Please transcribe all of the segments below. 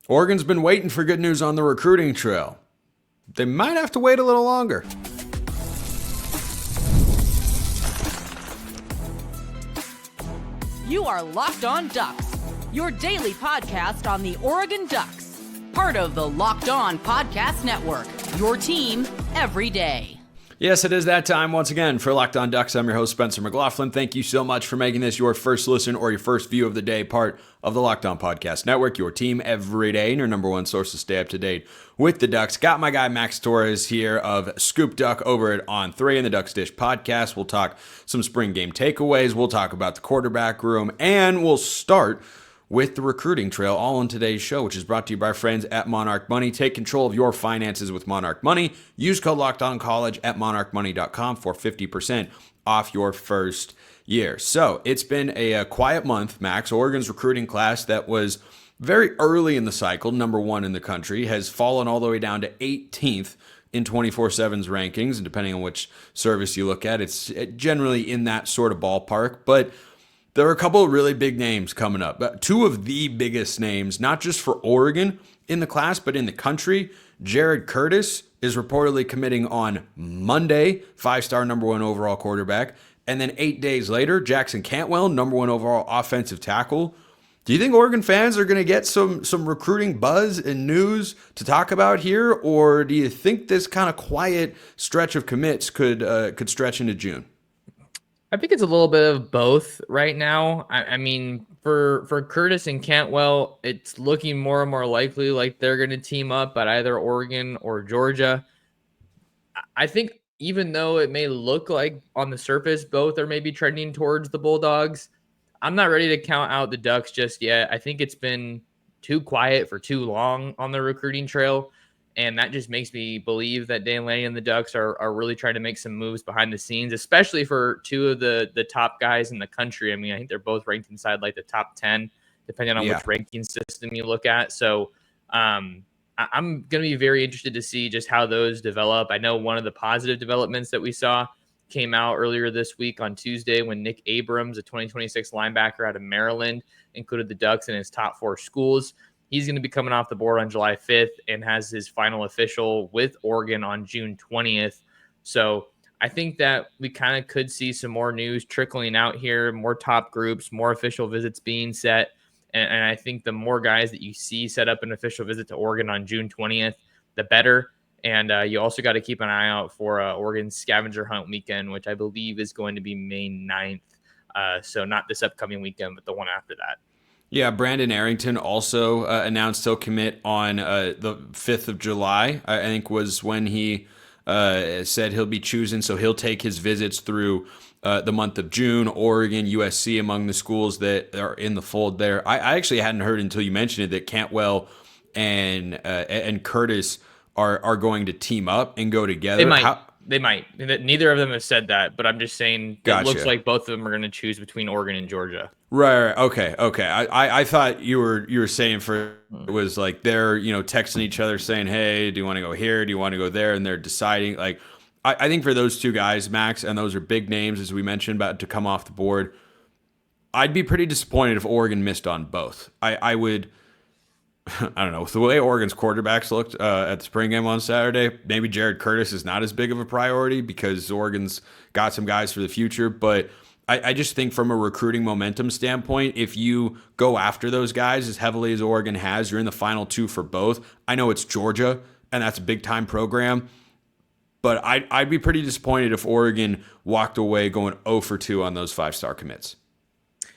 Oregon's been waiting for good news on the recruiting trail. They might have to wait a little longer. You are Locked On Ducks, your daily podcast on the Oregon Ducks. Part of the Locked On Podcast Network, your team every day. Yes, it is that time once again for Locked On Ducks. I'm your host, Spencer McLaughlin. Thank you so much for making this your first listen or your first view of the day, part of the Locked On Podcast Network, your team every day, and your number one source to stay up to date with the Ducks. Got my guy Max Torres here of Scoop Duck over at On 3 and the Ducks Dish podcast. We'll talk some spring game takeaways. We'll talk about the quarterback room, and we'll start with the recruiting trail, all on today's show, which is brought to you by friends at Monarch Money. Take control of your finances with Monarch Money. Use code LOCKEDONCollege at monarchmoney.com for 50% off your first year. So it's been a quiet month, Max. Oregon's recruiting class that was very early in the cycle, number one in the country, has fallen all the way down to 18th in 24/7's rankings. And depending on which service you look at, it's generally in that sort of ballpark. But there are a couple of really big names coming up. Two of the biggest names, not just for Oregon in the class, but in the country. Jared Curtis is reportedly committing on Monday, five-star number one overall quarterback. And then 8 days later, Jackson Cantwell, number one overall offensive tackle. Do you think Oregon fans are going to get some recruiting buzz and news to talk about here? Or do you think this kind of quiet stretch of commits could stretch into June? I think it's a little bit of both right now. I mean, for Curtis and Cantwell, it's looking more and more likely like they're going to team up at either Oregon or Georgia. I think even though it may look like on the surface both are maybe trending towards the Bulldogs, I'm not ready to count out the Ducks just yet. I think it's been too quiet for too long on the recruiting trail. And that just makes me believe that Dan Lanning and the Ducks are really trying to make some moves behind the scenes, especially for two of the top guys in the country. I mean, I think they're both ranked inside like the top 10, depending on which ranking system you look at. So I'm going to be very interested to see just how those develop. I know one of the positive developments that we saw came out earlier this week on Tuesday when Nick Abrams, a 2026 linebacker out of Maryland, included the Ducks in his top 4 schools. He's going to be coming off the board on July 5th and has his final official with Oregon on June 20th. So I think that we kind of could see some more news trickling out here, more top groups, more official visits being set. And I think the more guys that you see set up an official visit to Oregon on June 20th, the better. And you also got to keep an eye out for Oregon's scavenger hunt weekend, which I believe is going to be May 9th. So not this upcoming weekend, but the one after that. Yeah, Brandon Arrington also announced he'll commit on the 5th of July, I think was when he said he'll be choosing. So he'll take his visits through the month of June. Oregon, USC among the schools that are in the fold there. I actually hadn't heard until you mentioned it that Cantwell and Curtis are going to team up and go together. They might. Neither of them have said that, but I'm just saying it looks like both of them are going to choose between Oregon and Georgia. Right. Okay. I thought you were saying it was like they're texting each other saying, hey, do you want to go here? Do you want to go there? And they're deciding. Like I think for those two guys, Max, and those are big names as we mentioned about to come off the board. I'd be pretty disappointed if Oregon missed on both. I would. I don't know. With the way Oregon's quarterbacks looked at the spring game on Saturday, maybe Jared Curtis is not as big of a priority because Oregon's got some guys for the future. But I just think from a recruiting momentum standpoint, if you go after those guys as heavily as Oregon has, you're in the final 2 for both. I know it's Georgia, and that's a big-time program. But I'd be pretty disappointed if Oregon walked away going 0 for 2 on those 5-star commits.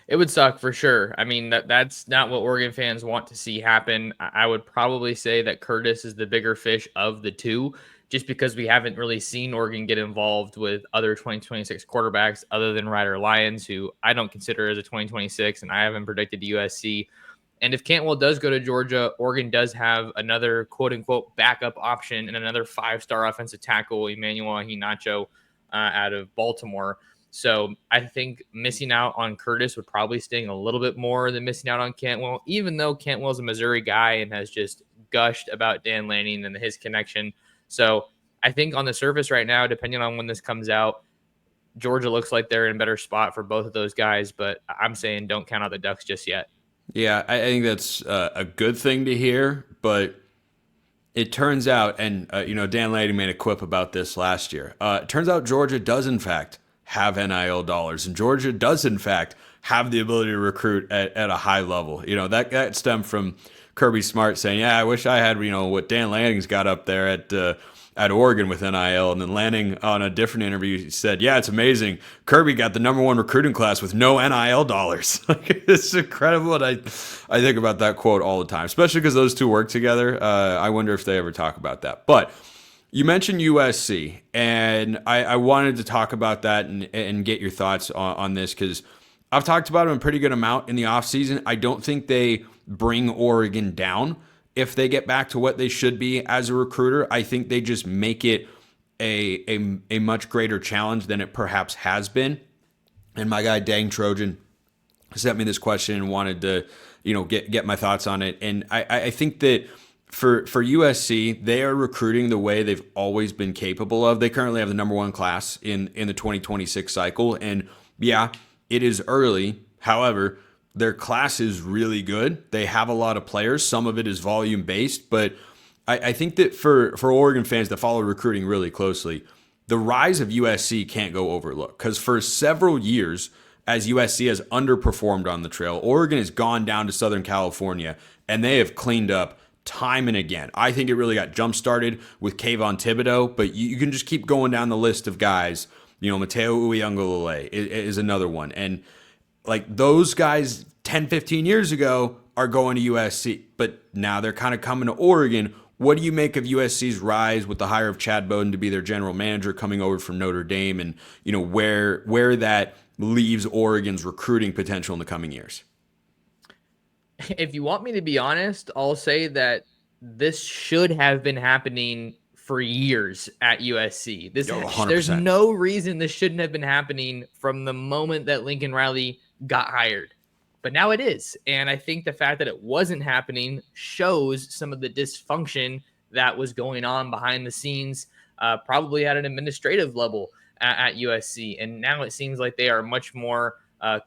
It would suck for sure. I mean, that's not what Oregon fans want to see happen. I would probably say that Curtis is the bigger fish of the two, just because we haven't really seen Oregon get involved with other 2026 quarterbacks other than Ryder Lyons, who I don't consider as a 2026, and I haven't predicted USC. And if Cantwell does go to Georgia, Oregon does have another quote-unquote backup option and another 5-star offensive tackle, Emmanuel Hinacho, out of Baltimore. So I think missing out on Curtis would probably sting a little bit more than missing out on Cantwell, even though Cantwell's a Missouri guy and has just gushed about Dan Lanning and his connection. So I think on the surface right now, depending on when this comes out, Georgia looks like they're in a better spot for both of those guys, but I'm saying don't count out the Ducks just yet. Yeah, I think that's a good thing to hear, but it turns out, and Dan Lanning made a quip about this last year. It turns out Georgia does in fact have NIL dollars, and Georgia does in fact have the ability to recruit at a high level. That stemmed from Kirby Smart saying, "Yeah, I wish I had what Dan Lanning's got up there at Oregon with NIL." And then Lanning on a different interview said, "Yeah, it's amazing. Kirby got the #1 recruiting class with no NIL dollars." It's incredible. And I think about that quote all the time, especially because those two work together. I wonder if they ever talk about that. But you mentioned USC, and I wanted to talk about that and get your thoughts on this, because I've talked about them a pretty good amount in the offseason. I don't think they bring Oregon down if they get back to what they should be as a recruiter. I think they just make it a much greater challenge than it perhaps has been. And my guy Dang Trojan sent me this question and wanted to get my thoughts on it. And I think that for USC, they are recruiting the way they've always been capable of. They currently have the #1 class in the 2026 cycle. And yeah, it is early. However, their class is really good. They have a lot of players. Some of it is volume based, but I think that for Oregon fans that follow recruiting really closely, the rise of USC can't go overlooked, because for several years, as USC has underperformed on the trail, Oregon has gone down to Southern California and they have cleaned up time and again. I think it really got jump started with Kayvon Thibodeau, but you can just keep going down the list of guys. Mateo Uyunglele is another one. And like those guys 10, 15 years ago are going to USC, but now they're kind of coming to Oregon. What do you make of USC's rise with the hire of Chad Bowden to be their general manager coming over from Notre Dame, and where that leaves Oregon's recruiting potential in the coming years? If you want me to be honest, I'll say that this should have been happening for years at USC. There's no reason this shouldn't have been happening from the moment that Lincoln Riley got hired. But now it is. And I think the fact that it wasn't happening shows some of the dysfunction that was going on behind the scenes, probably at an administrative level at USC. And now it seems like they are much more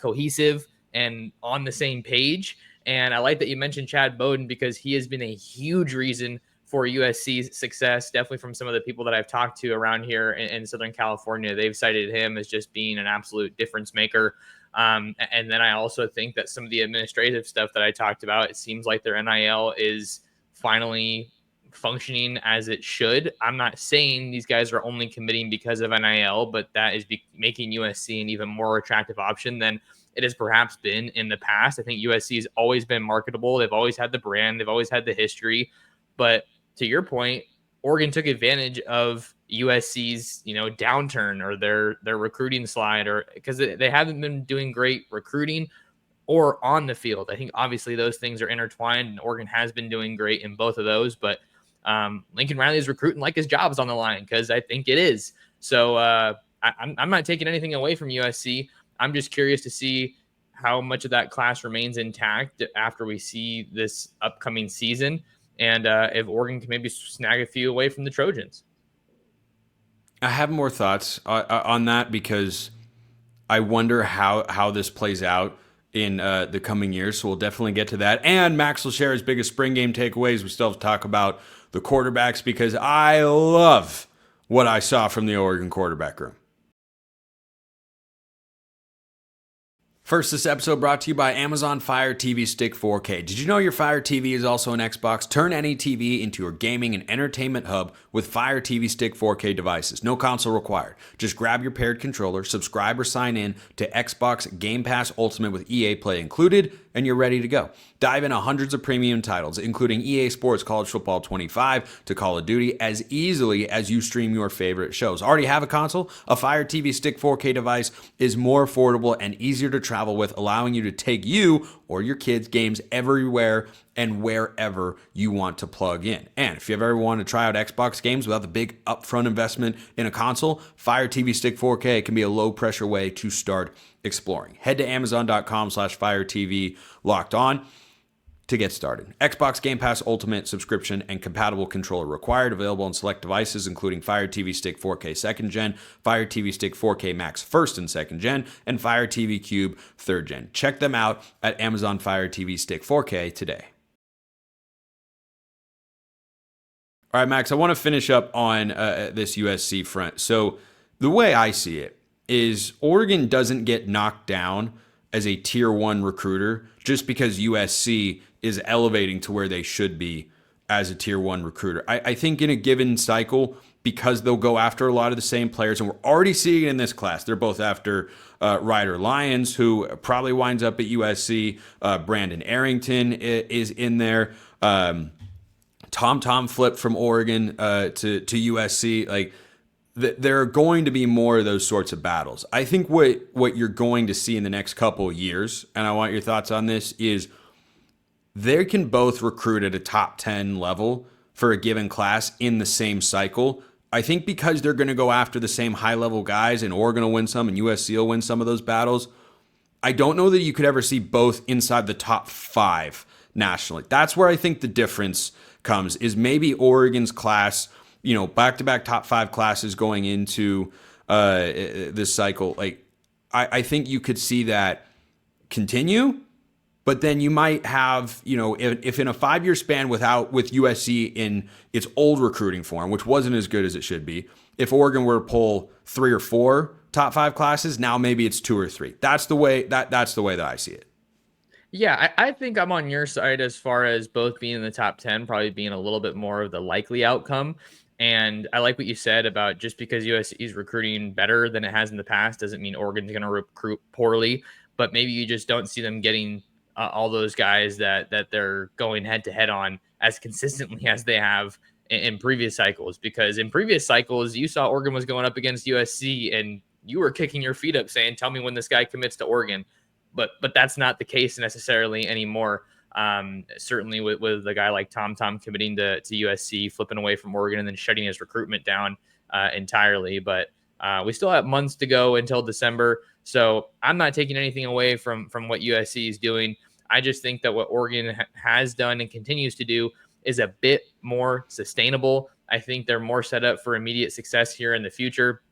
cohesive and on the same page. And I like that you mentioned Chad Bowden, because he has been a huge reason for USC's success. Definitely from some of the people that I've talked to around here in Southern California, they've cited him as just being an absolute difference maker. And then I also think that some of the administrative stuff that I talked about, it seems like their NIL is finally functioning as it should. I'm not saying these guys are only committing because of NIL, but that is making USC an even more attractive option than it has perhaps been in the past. I think USC has always been marketable. They've always had the brand. They've always had the history. But to your point, Oregon took advantage of USC's, downturn or their recruiting slide, or because they haven't been doing great recruiting or on the field. I think obviously those things are intertwined, and Oregon has been doing great in both of those. But Lincoln Riley is recruiting like his job is on the line, because I think it is. So I'm not taking anything away from USC. I'm just curious to see how much of that class remains intact after we see this upcoming season, and if Oregon can maybe snag a few away from the Trojans. I have more thoughts on that, because I wonder how this plays out in the coming years. So we'll definitely get to that. And Max will share his biggest spring game takeaways. We still have to talk about the quarterbacks, because I love what I saw from the Oregon quarterback room. First, this episode brought to you by Amazon Fire TV Stick 4K. Did you know your Fire TV is also an Xbox? Turn any TV into your gaming and entertainment hub with Fire TV Stick 4K devices. No console required. Just grab your paired controller, subscribe or sign in to Xbox Game Pass Ultimate with EA Play included, and you're ready to go. Dive into hundreds of premium titles, including EA Sports College Football 25 to Call of Duty, as easily as you stream your favorite shows. Already have a console? A Fire TV Stick 4K device is more affordable and easier to travel with, allowing you to take you or your kids' games everywhere and wherever you want to plug in. And if you've ever wanted to try out Xbox games without the big upfront investment in a console, Fire TV Stick 4K can be a low-pressure way to start exploring. Head to Amazon.com/FireTV Locked On. to get started. Xbox Game Pass Ultimate subscription and compatible controller required. Available on select devices, including Fire TV Stick 4K 2nd Gen, Fire TV Stick 4K Max 1st and 2nd Gen, and Fire TV Cube 3rd Gen. Check them out at Amazon Fire TV Stick 4K today. All right, Max, I want to finish up on this USC front. So the way I see it is Oregon doesn't get knocked down as a tier 1 recruiter just because USC is elevating to where they should be as a tier 1 recruiter. I think in a given cycle, because they'll go after a lot of the same players, and we're already seeing it in this class. They're both after Ryder Lyons, who probably winds up at USC. Brandon Arrington is in there. Tom flipped from Oregon to USC. Like, there are going to be more of those sorts of battles. I think what you're going to see in the next couple of years, and I want your thoughts on this, is they can both recruit at a top 10 level for a given class in the same cycle. I think because they're going to go after the same high-level guys, and Oregon will win some, and USC will win some of those battles, I don't know that you could ever see both inside the top 5 nationally. That's where I think the difference comes, is maybe Oregon's class, back-to-back top 5 classes going into this cycle. Like, I think you could see that continue, but then you might have, if in a 5-year span with USC in its old recruiting form, which wasn't as good as it should be, if Oregon were to pull 3 or 4 top 5 classes, now maybe it's 2 or 3. That's the way that I see it. Yeah, I think I'm on your side as far as both being in the top 10, probably being a little bit more of the likely outcome. And I like what you said about just because USC is recruiting better than it has in the past doesn't mean Oregon's going to recruit poorly, but maybe you just don't see them getting all those guys that they're going head to head on as consistently as they have in previous cycles. Because in previous cycles, you saw Oregon was going up against USC and you were kicking your feet up saying, tell me when this guy commits to Oregon. But that's not the case necessarily anymore. Certainly with a guy like Tom committing to USC, flipping away from Oregon, and then shutting his recruitment down entirely. But we still have months to go until December. So I'm not taking anything away from what USC is doing. I just think that what Oregon has done and continues to do is a bit more sustainable. I think they're more set up for immediate success here in the future.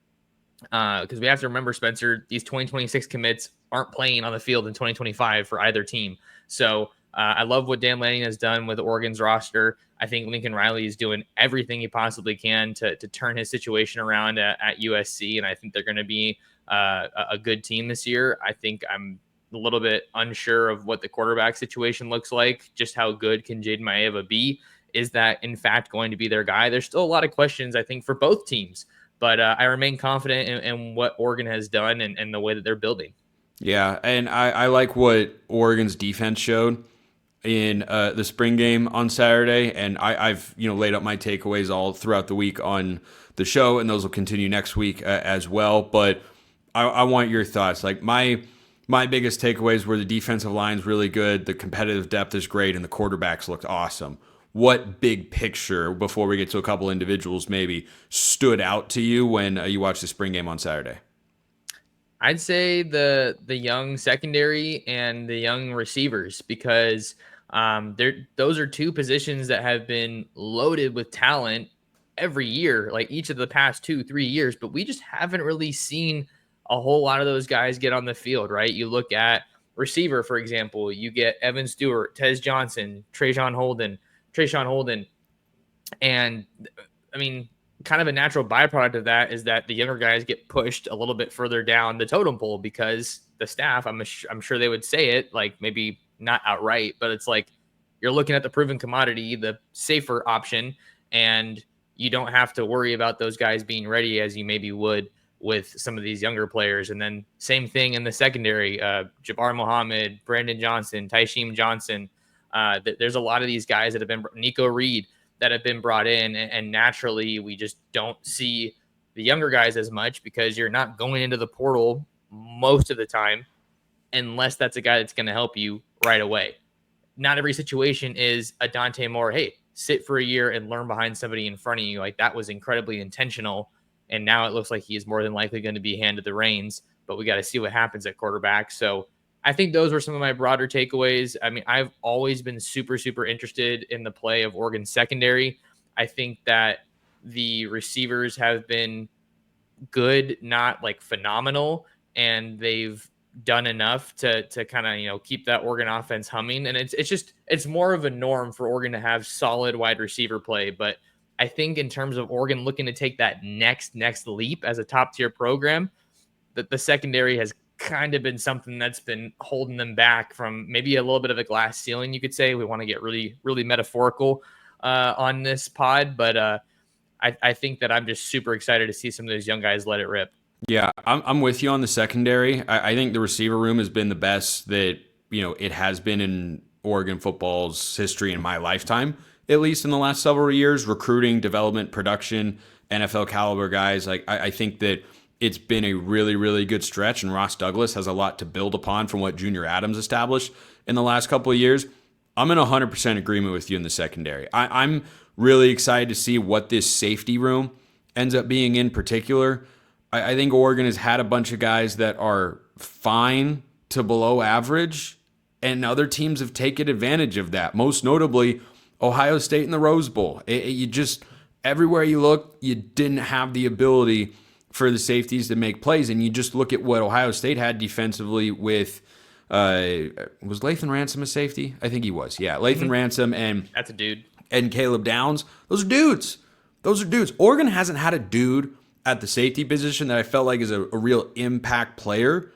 Because we have to remember, Spencer, these 2026 commits aren't playing on the field in 2025 for either team. So I love what Dan Lanning has done with Oregon's roster. I think Lincoln Riley is doing everything he possibly can to turn his situation around at USC, and I think they're going to be a good team this year. I think I'm a little bit unsure of what the quarterback situation looks like. Just how good can Jaden Maeva be? Is that, in fact, going to be their guy? There's still a lot of questions, I think, for both teams. But I remain confident in what Oregon has done and the way that they're building. Yeah, and I like what Oregon's defense showed in the spring game on Saturday, and I've laid out my takeaways all throughout the week on the show, and those will continue next week as well. But I want your thoughts. Like my biggest takeaways were the defensive line's really good, the competitive depth is great, and the quarterbacks looked awesome. What big picture, before we get to a couple individuals, maybe stood out to you when you watched the spring game on Saturday? I'd say the young secondary and the young receivers, because those are two positions that have been loaded with talent every year, like each of the past 2-3 years, but we just haven't really seen a whole lot of those guys get on the field, right? You look at receiver, for example, you get Evan Stewart, Tez Johnson, Trayshawn Holden. And I mean, kind of a natural byproduct of that is that the younger guys get pushed a little bit further down the totem pole because the staff, I'm sure they would say it, like maybe not outright, but it's like you're looking at the proven commodity, the safer option, and you don't have to worry about those guys being ready as you maybe would with some of these younger players. And then same thing in the secondary, Jabbar Muhammad, Brandon Johnson, Tysheem Johnson. There's a lot of these guys that have been, Nico Reed, that have been brought in, and naturally we just don't see the younger guys as much because you're not going into the portal most of the time unless that's a guy that's going to help you right away. Not every situation is a Dante Moore, hey, sit for a year and learn behind somebody in front of you. Like, that was incredibly intentional, and now it looks like he is more than likely going to be handed the reins, but we got to see what happens at quarterback. So I think those were some of my broader takeaways. I mean, I've always been super, super interested in the play of Oregon's secondary. I think that the receivers have been good, not like phenomenal, and they've done enough to kind of keep that Oregon offense humming. And it's more of a norm for Oregon to have solid wide receiver play. But I think in terms of Oregon looking to take that next leap as a top tier program, that the secondary has kind of been something that's been holding them back from maybe a little bit of a glass ceiling, you could say. We want to get really, really metaphorical on this pod, but I think that I'm just super excited to see some of those young guys let it rip. Yeah, I'm with you on the secondary. I think the receiver room has been the best that it has been in Oregon football's history in my lifetime, at least in the last several years. Recruiting, development, production, NFL caliber guys. Like I think that it's been a really, really good stretch, and Ross Douglas has a lot to build upon from what Junior Adams established in the last couple of years. I'm in 100% agreement with you in the secondary. I'm really excited to see what this safety room ends up being in particular. I think Oregon has had a bunch of guys that are fine to below average, and other teams have taken advantage of that. Most notably, Ohio State in the Rose Bowl. You just, everywhere you look, you didn't have the ability for the safeties to make plays, and you just look at what Ohio State had defensively with, was Lathan Ransom a safety? I think he was. Yeah, Lathan Ransom and that's a dude. And Caleb Downs. Those are dudes. Oregon hasn't had a dude at the safety position that I felt like is a real impact player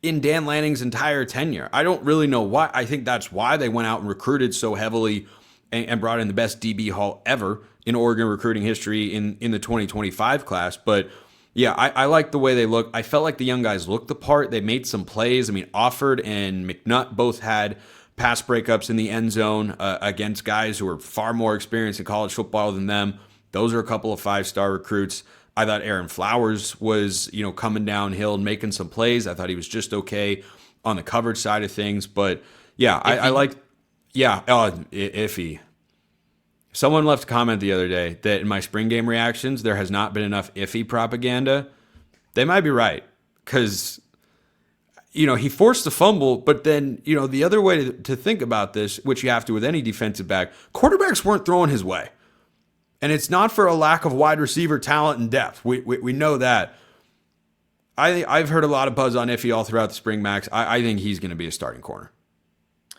in Dan Lanning's entire tenure. I don't really know why. I think that's why they went out and recruited so heavily and brought in the best DB haul ever in Oregon recruiting history in the 2025 class. But yeah, I like the way they look. I felt like the young guys looked the part. They made some plays. I mean, Offord and McNutt both had pass breakups in the end zone against guys who were far more experienced in college football than them. Those are a couple of five-star recruits. I thought Aaron Flowers was, coming downhill and making some plays. I thought he was just okay on the coverage side of things. But yeah, I like, iffy. Someone left a comment the other day that in my spring game reactions, there has not been enough iffy propaganda. They might be right, because he forced the fumble, but then, the other way to think about this, which you have to with any defensive back, quarterbacks weren't throwing his way. And it's not for a lack of wide receiver talent and depth. We know that. I've heard a lot of buzz on Iffy all throughout the spring, Max. I think he's going to be a starting corner.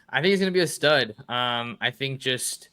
I think he's going to be a stud. I think just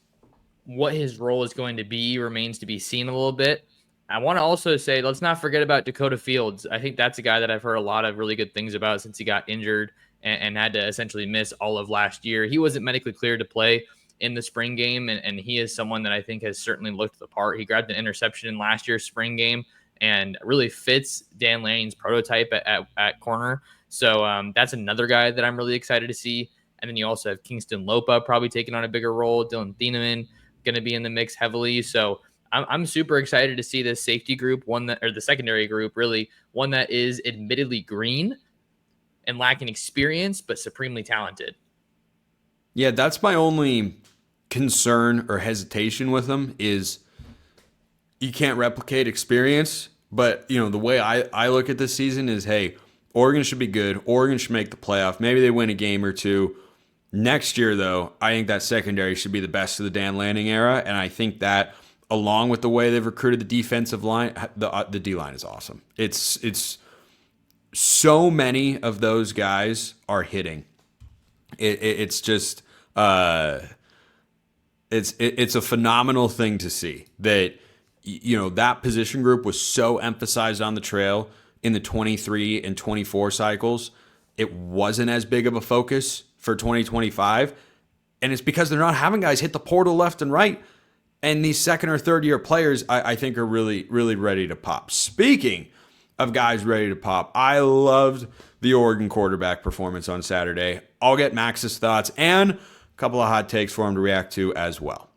what his role is going to be remains to be seen a little bit. I want to also say, let's not forget about Dakota Fields. I think that's a guy that I've heard a lot of really good things about since he got injured and had to essentially miss all of last year. He wasn't medically cleared to play in the spring game, and he is someone that I think has certainly looked the part. He grabbed an interception in last year's spring game and really fits Dan Lanning's prototype at corner. So that's another guy that I'm really excited to see. And then you also have Kingston Lopa probably taking on a bigger role. Dylan Thieneman going to be in the mix heavily. So I'm super excited to see this safety group, the secondary group, really one that is admittedly green and lacking experience, but supremely talented. Yeah, that's my only concern or hesitation with them is you can't replicate experience. But, the way I look at this season is, hey, Oregon should be good. Oregon should make the playoff. Maybe they win a game or two. Next year, though, I think that secondary should be the best of the Dan Lanning era. And I think that along with the way they've recruited the defensive line, the D-line is awesome. It's so many of those guys are hitting. It's just it's a phenomenal thing to see that that position group was so emphasized on the trail in the 23 and 24 cycles. It wasn't as big of a focus for 2025, and it's because they're not having guys hit the portal left and right. And these second or third year players, I think, are really, really ready to pop. Speaking of guys ready to pop, I loved the Oregon quarterback performance on Saturday. I'll get Max's thoughts and a couple of hot takes for him to react to as well.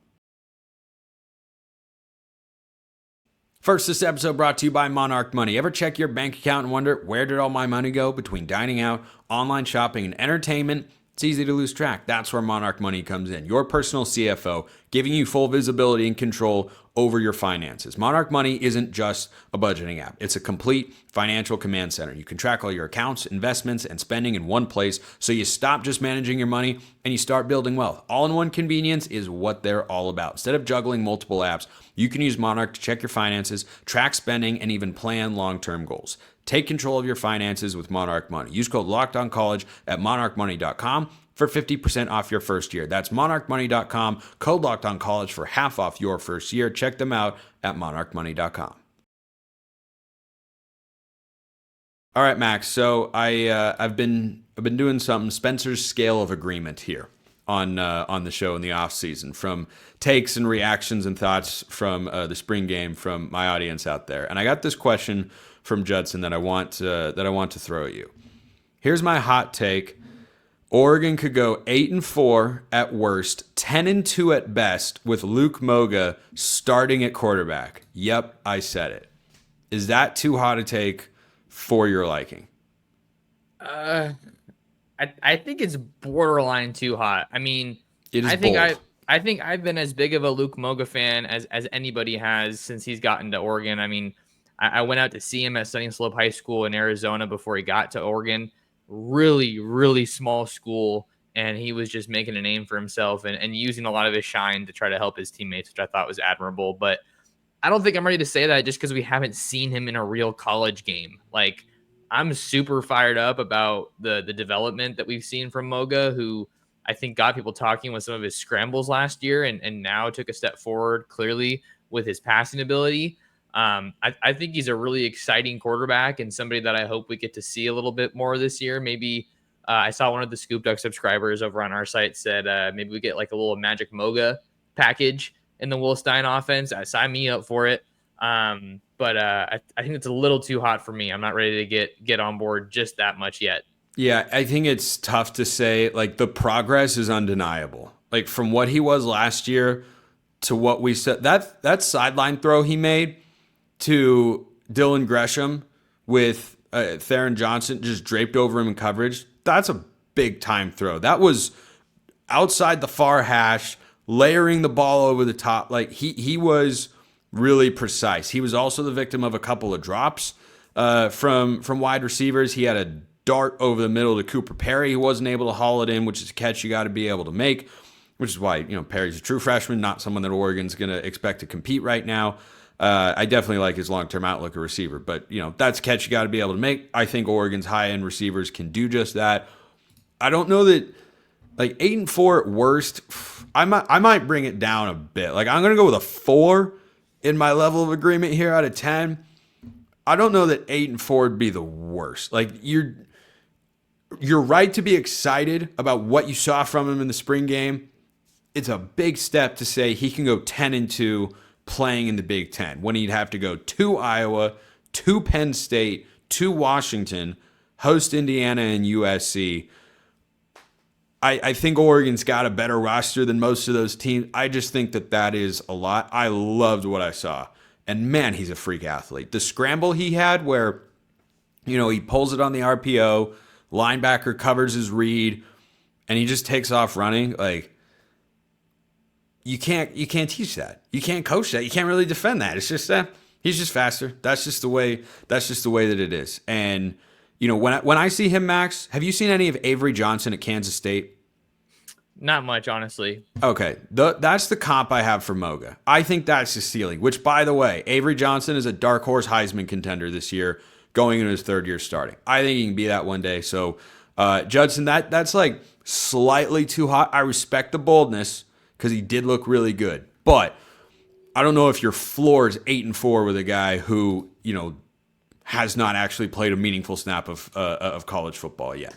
First, this episode brought to you by Monarch Money. Ever check your bank account and wonder, where did all my money go? Between dining out, online shopping, and entertainment, it's easy to lose track. That's where Monarch Money comes in. Your personal CFO, giving you full visibility and control over your finances. Monarch Money isn't just a budgeting app. It's a complete financial command center. You can track all your accounts, investments, and spending in one place, so you stop just managing your money and you start building wealth. All-in-one convenience is what they're all about. Instead of juggling multiple apps, you can use Monarch to check your finances, track spending, and even plan long-term goals. Take control of your finances with Monarch Money. Use code LOCKEDONCollege at monarchmoney.com for 50% off your first year. That's monarchmoney.com, code LOCKEDONCollege for half off your first year. Check them out at monarchmoney.com. All right, Max. So I've been doing some Spencer's scale of agreement here on the show in the off season, from takes and reactions and thoughts from the spring game from my audience out there. And I got this question from Judson that I want to throw at you. Here's my hot take. Oregon could go 8-4 at worst, 10-2 at best, with Luke Moga starting at quarterback. Yep, I said it. Is that too hot a take for your liking? I think it's borderline too hot. I mean, It is I think I've been as big of a Luke Moga fan as anybody has since he's gotten to Oregon. I mean, I went out to see him at Sunny Slope High School in Arizona before he got to Oregon. Really, really small school, and he was just making a name for himself and using a lot of his shine to try to help his teammates, which I thought was admirable. But I don't think I'm ready to say that just because we haven't seen him in a real college game. Like, I'm super fired up about the development that we've seen from Moga, who I think got people talking with some of his scrambles last year and now took a step forward clearly with his passing ability. I think he's a really exciting quarterback and somebody that I hope we get to see a little bit more this year. Maybe I saw one of the Scoop Duck subscribers over on our site said maybe we get like a little Magic Moga package in the Will Stein offense. Sign me up for it. But I think it's a little too hot for me. I'm not ready to get on board just that much yet. Yeah, I think it's tough to say. Like, the progress is undeniable. Like, from what he was last year to what we said, that sideline throw he made to Dylan Gresham with Theron Johnson just draped over him in coverage, that's a big time throw. That was outside the far hash, layering the ball over the top. Like, he was really precise. He was also the victim of a couple of drops from wide receivers. He had a dart over the middle to Cooper Perry. He wasn't able to haul it in, which is a catch you got to be able to make, which is why, Perry's a true freshman, not someone that Oregon's going to expect to compete right now. I definitely like his long-term outlook at receiver, but that's a catch you got to be able to make. I think Oregon's high-end receivers can do just that. I don't know that, like, 8-4 at worst. I might bring it down a bit. Like, I'm gonna go with a 4 in my level of agreement here out of 10. I don't know that 8-4 would be the worst. Like, you're right to be excited about what you saw from him in the spring game. It's a big step to say he can go 10-2 playing in the Big Ten when he'd have to go to Iowa, to Penn State, to Washington, host Indiana and USC. I think Oregon's got a better roster than most of those teams. I just think that is a lot. I loved what I saw. And man, he's a freak athlete. The scramble he had where, he pulls it on the RPO, linebacker covers his read, and he just takes off running. Like, you can't teach that. You can't coach that. You can't really defend that. It's just he's just faster. That's just the way that it is. And when I see him, Max, have you seen any of Avery Johnson at Kansas State? Not much, honestly. Okay, that's the comp I have for Moga. I think that's his ceiling, which, by the way, Avery Johnson is a dark horse Heisman contender this year, going into his third year starting. I think he can be that one day. So, Judson, that's like slightly too hot. I respect the boldness because he did look really good. But I don't know if your floor is 8-4 with a guy who, has not actually played a meaningful snap of college football yet.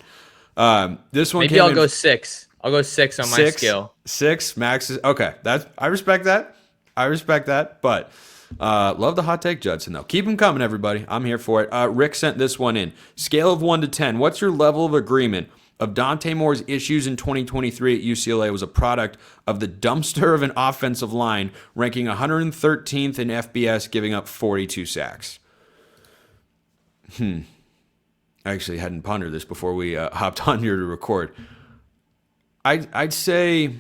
This one maybe I'll go 6. I'll go 6 on my scale. 6, Max is okay. I respect that. But love the hot take, Judson, though. Keep them coming, everybody. I'm here for it. Rick sent this one in. Scale of 1 to 10. What's your level of agreement of Dante Moore's issues in 2023 at UCLA was a product of the dumpster of an offensive line, ranking 113th in FBS, giving up 42 sacks? I actually hadn't pondered this before we hopped on here to record. I'd say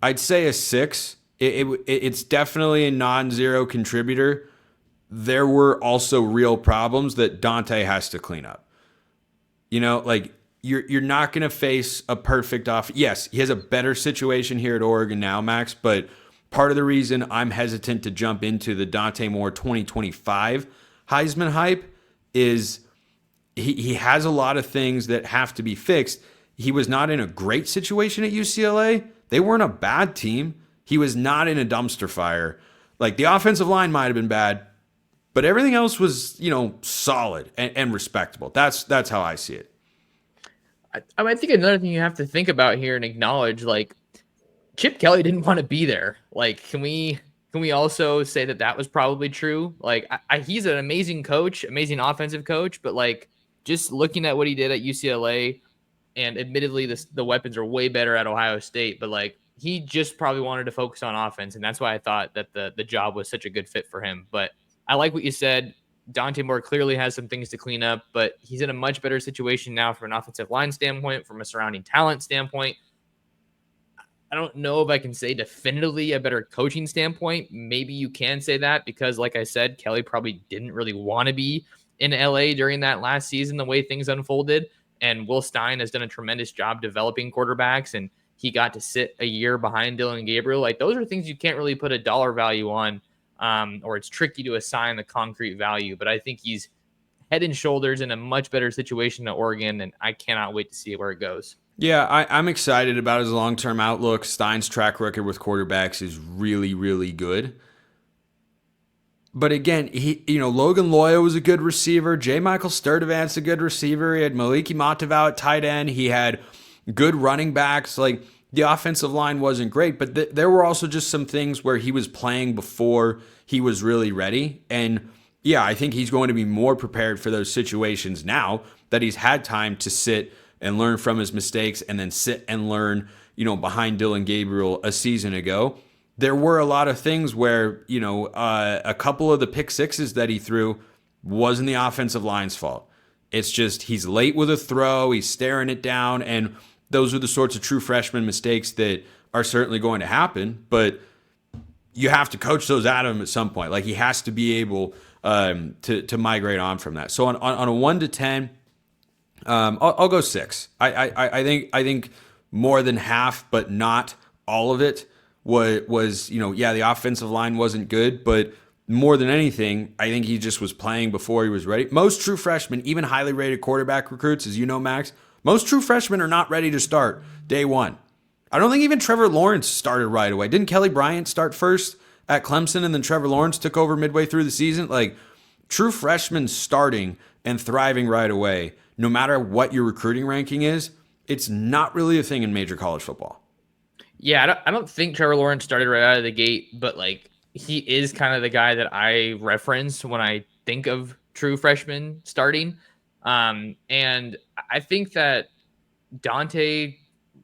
I'd say a 6. It's definitely a non-zero contributor. There were also real problems that Dante has to clean up. Like you're not going to face a perfect off. Yes, he has a better situation here at Oregon now, Max, but part of the reason I'm hesitant to jump into the Dante Moore 2025 Heisman hype is he has a lot of things that have to be fixed. He was not in a great situation at UCLA. They weren't a bad team. He was not in a dumpster fire. Like the offensive line might have been bad, but everything else was, solid and respectable. That's how I see it. I think another thing you have to think about here and acknowledge, like Chip Kelly didn't want to be there. Like, can we also say that was probably true? Like, he's an amazing coach, amazing offensive coach, but like just looking at what he did at UCLA, and admittedly the weapons are way better at Ohio State, but like he just probably wanted to focus on offense, and that's why I thought that the job was such a good fit for him. But I like what you said. Dante Moore clearly has some things to clean up, but he's in a much better situation now from an offensive line standpoint, from a surrounding talent standpoint. I don't know if I can say definitively a better coaching standpoint. Maybe you can say that because, like I said, Kelly probably didn't really want to be in LA during that last season, the way things unfolded. And Will Stein has done a tremendous job developing quarterbacks, and he got to sit a year behind Dylan Gabriel. Like, those are things you can't really put a dollar value on. Or it's tricky to assign the concrete value, but I think he's head and shoulders in a much better situation at Oregon, and I cannot wait to see where it goes. Yeah, I'm excited about his long-term outlook. Stein's track record with quarterbacks is really, really good. But again, Logan Loya was a good receiver. J. Michael Sturdivant's a good receiver. He had Maliki Matavau at tight end. He had good running backs. Like, the offensive line wasn't great, but there were also just some things where he was playing before he was really ready. And yeah, I think he's going to be more prepared for those situations now that he's had time to sit and learn from his mistakes and then sit and learn, behind Dylan Gabriel a season ago. There were a lot of things where, a couple of the pick sixes that he threw wasn't the offensive line's fault. It's just he's late with a throw, he's staring it down, and those are the sorts of true freshman mistakes that are certainly going to happen, but you have to coach those out of him at some point. Like, he has to be able to migrate on from that. So on a 1 to 10, I'll go 6. I think more than half, but not all of it was the offensive line wasn't good, but more than anything, I think he just was playing before he was ready. Most true freshmen, even highly rated quarterback recruits, as you know, Max, most true freshmen are not ready to start day one. I don't think even Trevor Lawrence started right away. Didn't Kelly Bryant start first at Clemson and then Trevor Lawrence took over midway through the season? Like, true freshmen starting and thriving right away, no matter what your recruiting ranking is, it's not really a thing in major college football. Yeah, I don't think Trevor Lawrence started right out of the gate, but like he is kind of the guy that I reference when I think of true freshmen starting. And I think that Dante,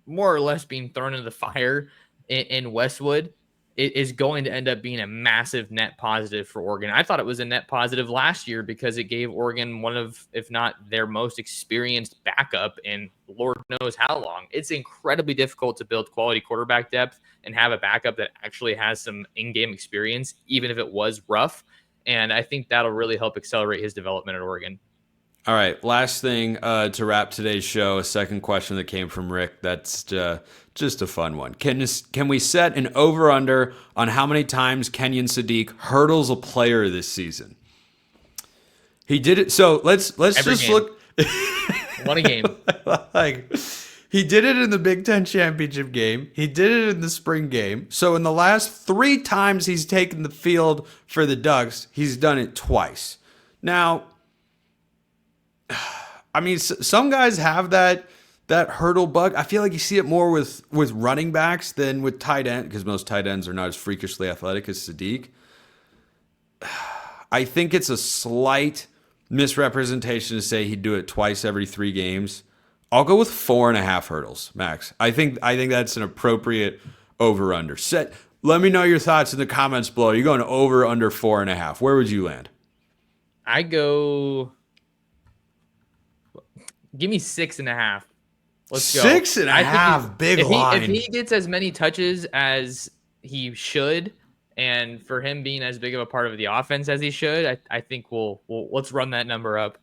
more or less being thrown into the fire in Westwood, is going to end up being a massive net positive for Oregon. I thought it was a net positive last year because it gave Oregon one of, if not their most experienced backup in Lord knows how long. It's incredibly difficult to build quality quarterback depth and have a backup that actually has some in-game experience, even if it was rough. And I think that'll really help accelerate his development at Oregon. All right, last thing to wrap today's show, a second question that came from Rick. That's just a fun one. Can we set an over-under on how many times Kenyon Sadiq hurdles a player this season? He did it. So let's just game. Look. One a game. Like, he did it in the Big Ten championship game. He did it in the spring game. So in the last 3 times he's taken the field for the Ducks, he's done it twice. Now, I mean, some guys have that hurdle bug. I feel like you see it more with running backs than with tight end, because most tight ends are not as freakishly athletic as Sadiq. I think it's a slight misrepresentation to say he'd do it twice every 3 games. I'll go with 4.5 hurdles, Max. I think that's an appropriate over-under. Let me know your thoughts in the comments below. You're going over, under 4.5. Where would you land? I go... Give me 6.5. Let's go. 6.5, big line. If he gets as many touches as he should, and for him being as big of a part of the offense as he should, I think we'll let's run that number up.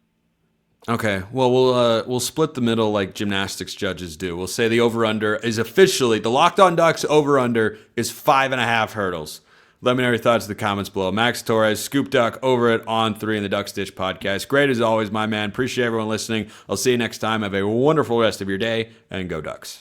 Okay, well, we'll split the middle like gymnastics judges do. We'll say the over-under is officially, the Locked On Ducks over-under is 5.5 hurdles. Let me know your thoughts in the comments below. Max Torres, Scoop Duck, over at On3 in the Ducks Dish podcast. Great as always, my man. Appreciate everyone listening. I'll see you next time. Have a wonderful rest of your day, and go Ducks.